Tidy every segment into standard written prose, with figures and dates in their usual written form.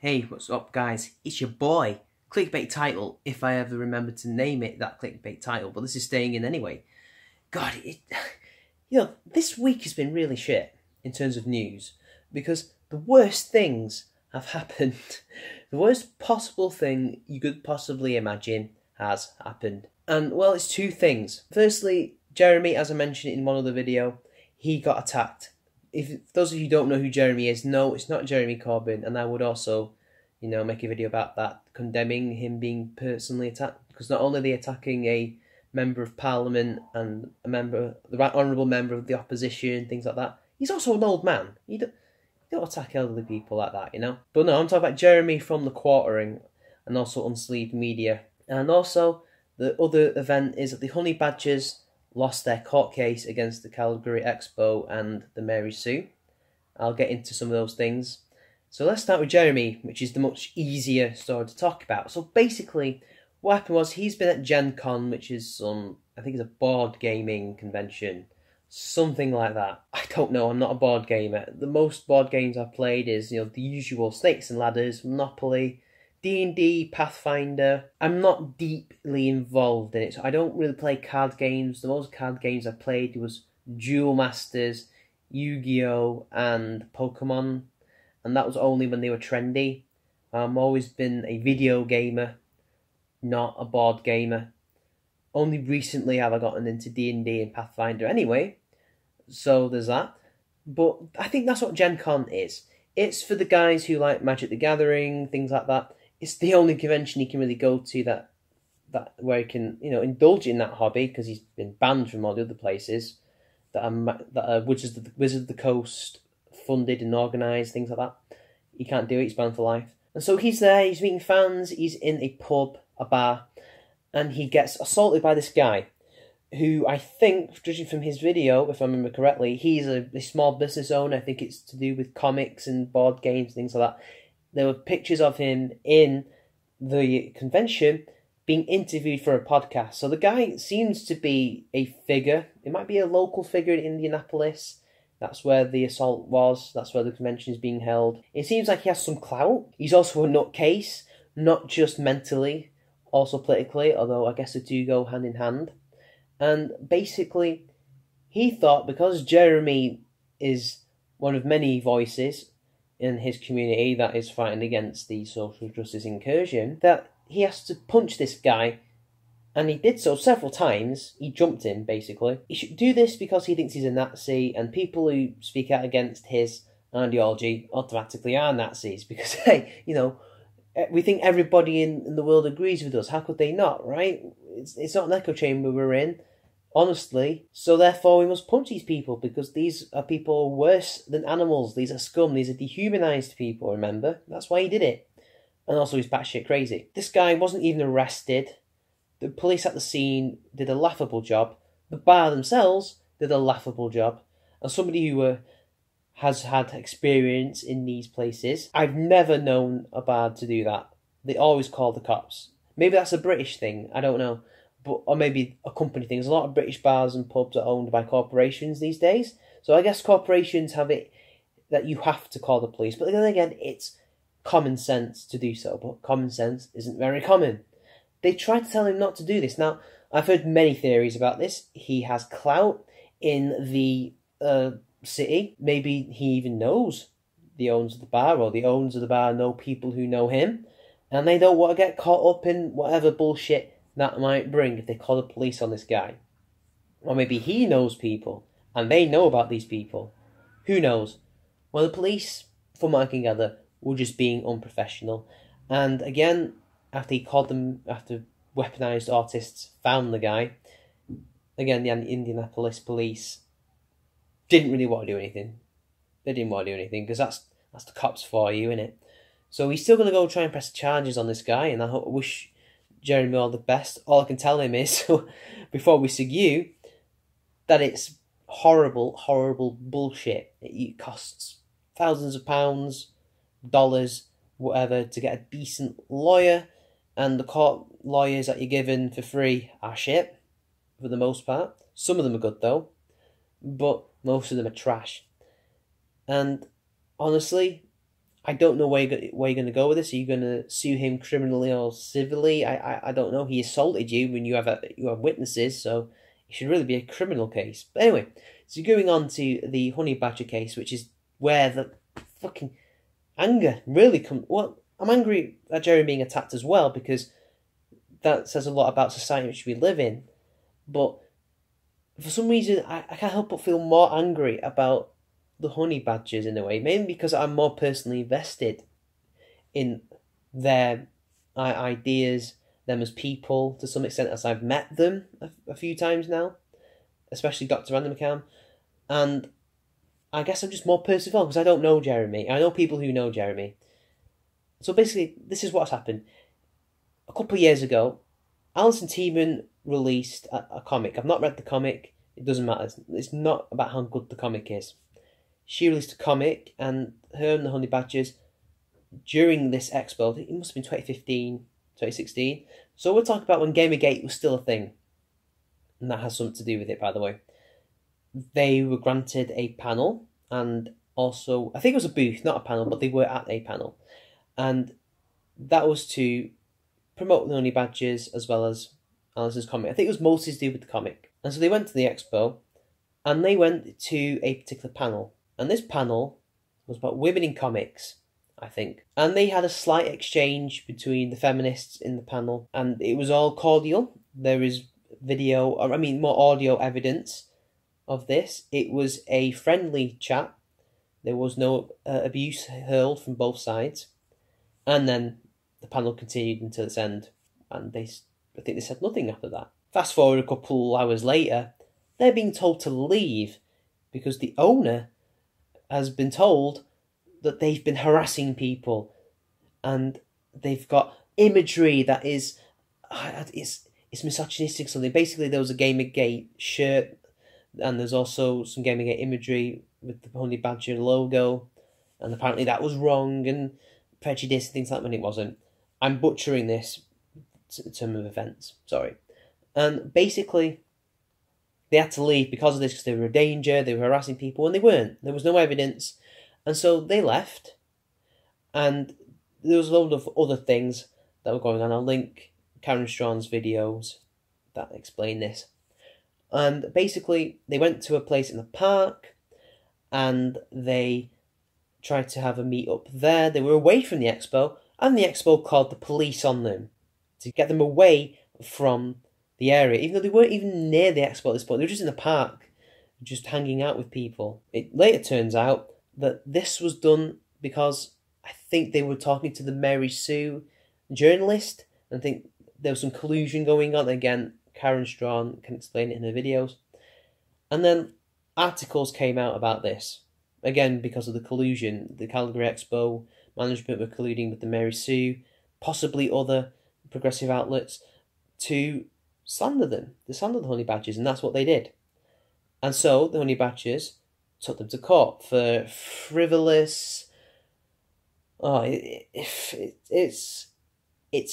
Hey, what's up guys? It's your boy. Clickbait title, if I ever remember to name it that clickbait title, but this is staying in anyway. God, this week has been really shit in terms of news because the worst things have happened. The worst possible thing you could possibly imagine has happened. And well, it's two things. Firstly, Jeremy, as I mentioned in one other video, he got attacked. If those of you who don't know who Jeremy is, no, it's not Jeremy Corbyn, and I would also, make a video about that, condemning him being personally attacked, because not only are they attacking a member of parliament and the right honourable member of the opposition, things like that, he's also an old man. You don't attack elderly people like that, But no, I'm talking about Jeremy from the Quartering, and also Unsleeved Media. And also, the other event is that the Honey Badgers lost their court case against the Calgary Expo and the Mary Sue. I'll get into some of those things. So let's start with Jeremy, which is the much easier story to talk about. So basically, what happened was he's been at Gen Con, which is I think it's a board gaming convention, something like that. I don't know, I'm not a board gamer. The most board games I've played is, the usual Snakes and Ladders, Monopoly, D&D, Pathfinder. I'm not deeply involved in it, so I don't really play card games. The most card games I played was Duel Masters, Yu-Gi-Oh! And Pokemon, and that was only when they were trendy. I've always been a video gamer, not a board gamer. Only recently have I gotten into D&D and Pathfinder anyway, so there's that. But I think that's what Gen Con is. It's for the guys who like Magic the Gathering, things like that. It's the only convention he can really go to that where he can, indulge in that hobby, because he's been banned from all the other places that are Wizards of the Coast funded and organised, things like that. He can't do it, he's banned for life. And so he's there, he's meeting fans, he's in a pub, a bar, and he gets assaulted by this guy, who I think, judging from his video, if I remember correctly, he's a small business owner. I think it's to do with comics and board games, things like that. There were pictures of him in the convention being interviewed for a podcast. So the guy seems to be a figure. It might be a local figure in Indianapolis. That's where the assault was. That's where the convention is being held. It seems like he has some clout. He's also a nutcase, not just mentally, also politically, although I guess the two go hand in hand. And basically, he thought because Jeremy is one of many voices in his community that is fighting against the social justice incursion, that he has to punch this guy, and he did so several times. He jumped him, basically. He should do this because he thinks he's a Nazi, and people who speak out against his ideology automatically are Nazis, because, hey, we think everybody in the world agrees with us. How could they not, right? It's not an echo chamber we're in, honestly. So therefore we must punch these people, because these are people worse than animals. These are scum. These are dehumanized people, remember? That's why he did it. And also he's batshit crazy. This guy wasn't even arrested. The police at the scene did a laughable job. The bar themselves did a laughable job. And somebody who has had experience in these places, I've never known a bar to do that. They always call the cops. Maybe that's a British thing, I don't know. Or maybe a company thing. There's a lot of British bars and pubs are owned by corporations these days. So I guess corporations have it that you have to call the police. But then again, it's common sense to do so. But common sense isn't very common. They tried to tell him not to do this. Now, I've heard many theories about this. He has clout in the city. Maybe he even knows the owners of the bar, or the owners of the bar know people who know him, and they don't want to get caught up in whatever bullshit that might bring if they call the police on this guy. Or maybe he knows people, and they know about these people. Who knows? Well, the police, from what I can gather, were just being unprofessional. And again, after weaponized artists found the guy, again, the Indianapolis police didn't really want to do anything. They didn't want to do anything, because that's the cops for you, innit? So he's still going to go try and press charges on this guy, and I wish Jeremy all the best. All I can tell him is, before we sue you, that it's horrible, horrible bullshit. It costs thousands of pounds, dollars, whatever, to get a decent lawyer, and the court lawyers that you're given for free are shit, for the most part. Some of them are good though, but most of them are trash. And honestly, I don't know where you're going to go with this. Are you going to sue him criminally or civilly? I don't know. He assaulted you when you have witnesses, so it should really be a criminal case. But anyway, so going on to the honey badger case, which is where the fucking anger really comes. Well, I'm angry at Jeremy being attacked as well, because that says a lot about society which we live in. But for some reason, I can't help but feel more angry about the honey badgers in a way, mainly because I'm more personally invested in their ideas, them as people, to some extent, as I've met them a few times now, especially Dr. Random Account, and I guess I'm just more personally involved because I don't know Jeremy. I know people who know Jeremy. So basically, this is what's happened. A couple of years ago, Alison Tiemann released a comic. I've not read the comic. It doesn't matter. It's not about how good the comic is. She released a comic, and her and the Honey Badgers, during this expo, it must have been 2015, 2016. So we're talking about when Gamergate was still a thing. And that has something to do with it, by the way. They were granted a panel, and also, I think it was a booth, not a panel, but they were at a panel. And that was to promote the Honey Badgers as well as Alison's comic. I think it was mostly to do with the comic. And so they went to the expo, and they went to a particular panel. And this panel was about women in comics, I think. And they had a slight exchange between the feminists in the panel, and it was all cordial. There is more audio evidence of this. It was a friendly chat. There was no abuse hurled from both sides. And then the panel continued until its end, and I think they said nothing after that. Fast forward a couple hours later, they're being told to leave because the owner has been told that they've been harassing people, and they've got imagery that is it's misogynistic. Something. Basically, there was a Gamergate shirt, and there's also some Gamergate imagery with the Honey Badger logo, and apparently that was wrong and prejudice and things like that when it wasn't. I'm butchering this term of events, sorry. And basically, they had to leave because of this, because they were a danger, they were harassing people, and they weren't. There was no evidence. And so they left, and there was a load of other things that were going on. I'll link Karen Straughn's videos that explain this. And basically, they went to a place in the park, and they tried to have a meet-up there. They were away from the expo, and the expo called the police on them to get them away from the area, even though they weren't even near the expo at this point. They were just in the park, just hanging out with people. It later turns out that this was done because I think they were talking to the Mary Sue journalist, and I think there was some collusion going on. Again, Karen Straughan can explain it in her videos. And then articles came out about this. Again, because of the collusion, the Calgary Expo management were colluding with the Mary Sue, possibly other progressive outlets, to slander them. They slandered the Honey Badgers, and that's what they did. And so the Honey Badgers took them to court for frivolous. It's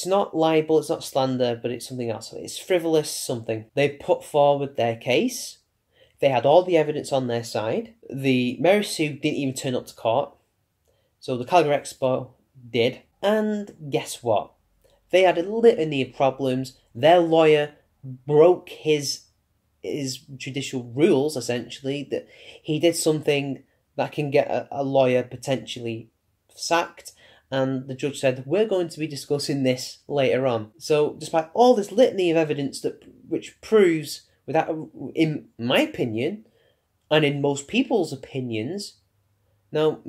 not libel, it's not slander, but it's something else. It's frivolous something. They put forward their case. They had all the evidence on their side. The Mary Sue didn't even turn up to court. So the Calgary Expo did. And guess what? They had a litany of problems. Their lawyer broke his judicial rules, essentially. That he did something that can get a lawyer potentially sacked. And the judge said, we're going to be discussing this later on. So despite all this litany of evidence which proves, without, in my opinion, and in most people's opinions, now,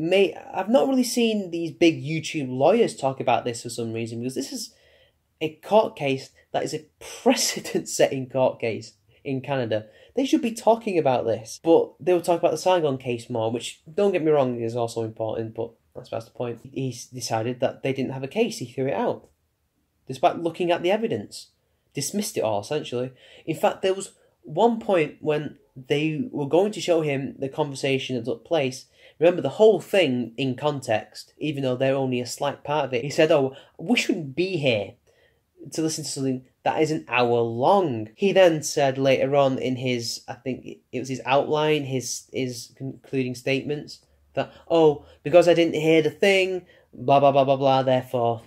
I've not really seen these big YouTube lawyers talk about this for some reason, because this is a court case that is a precedent-setting court case in Canada. They should be talking about this. But they will talk about the Saigon case more, which, don't get me wrong, is also important, but that's the point. He decided that they didn't have a case. He threw it out, despite looking at the evidence. Dismissed it all, essentially. In fact, there was one point when they were going to show him the conversation that took place. Remember the whole thing in context, even though they're only a slight part of it. He said, we shouldn't be here to listen to something that is an hour long. He then said later on in his, I think it was his outline, his concluding statements, That, oh, because I didn't hear the thing, blah, blah, blah, blah, blah, therefore,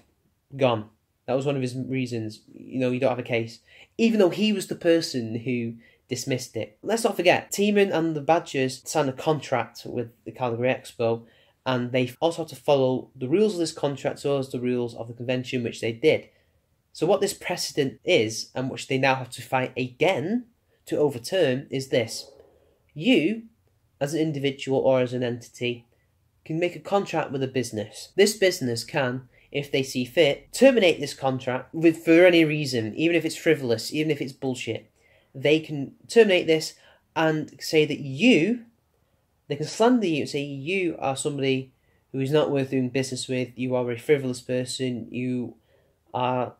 gone. That was one of his reasons. You know, you don't have a case. Even though he was the person who dismissed it. Let's not forget, Tiemann and the Badgers signed a contract with the Calgary Expo, and they also have to follow the rules of this contract as well as the rules of the convention, which they did. So what this precedent is, and which they now have to fight again to overturn, is this. You, as an individual or as an entity, can make a contract with a business. This business can, if they see fit, terminate this contract for any reason, even if it's frivolous, even if it's bullshit. They can terminate this and say that they can slander you and say you are somebody who is not worth doing business with, you are a frivolous person, you are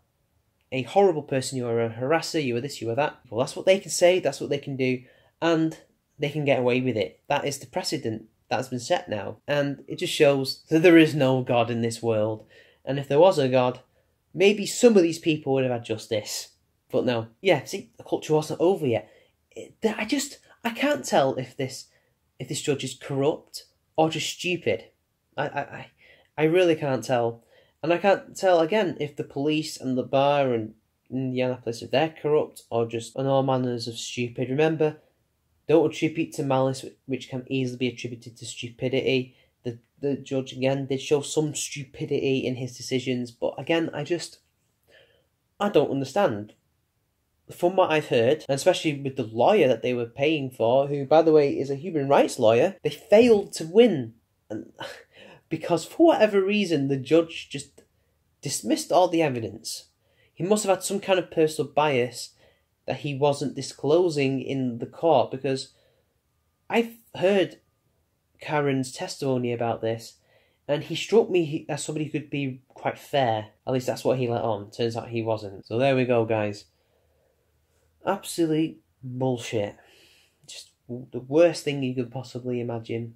a horrible person, you are a harasser, you are this, you are that. Well, that's what they can say, that's what they can do, and they can get away with it. That is the precedent that's been set now. And it just shows that there is no God in this world. And if there was a God, maybe some of these people would have had justice. But no. Yeah, see, the culture wasn't over yet. I can't tell if this judge is corrupt or just stupid. I really can't tell. And I can't tell, again, if the police and the bar and Indianapolis, if they're corrupt or just on all manners of stupid. Remember, don't attribute to malice, which can easily be attributed to stupidity. The judge, again, did show some stupidity in his decisions. But again, I don't understand. From what I've heard, and especially with the lawyer that they were paying for, who, by the way, is a human rights lawyer, they failed to win. And because for whatever reason, the judge just dismissed all the evidence. He must have had some kind of personal bias that he wasn't disclosing in the court, because I've heard Karen's testimony about this, and he struck me as somebody who could be quite fair. At least that's what he let on. Turns out he wasn't. So there we go, guys. Absolute bullshit. Just the worst thing you could possibly imagine.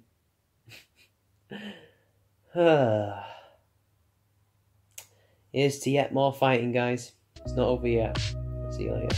Here's to yet more fighting, guys. It's not over yet. See you later.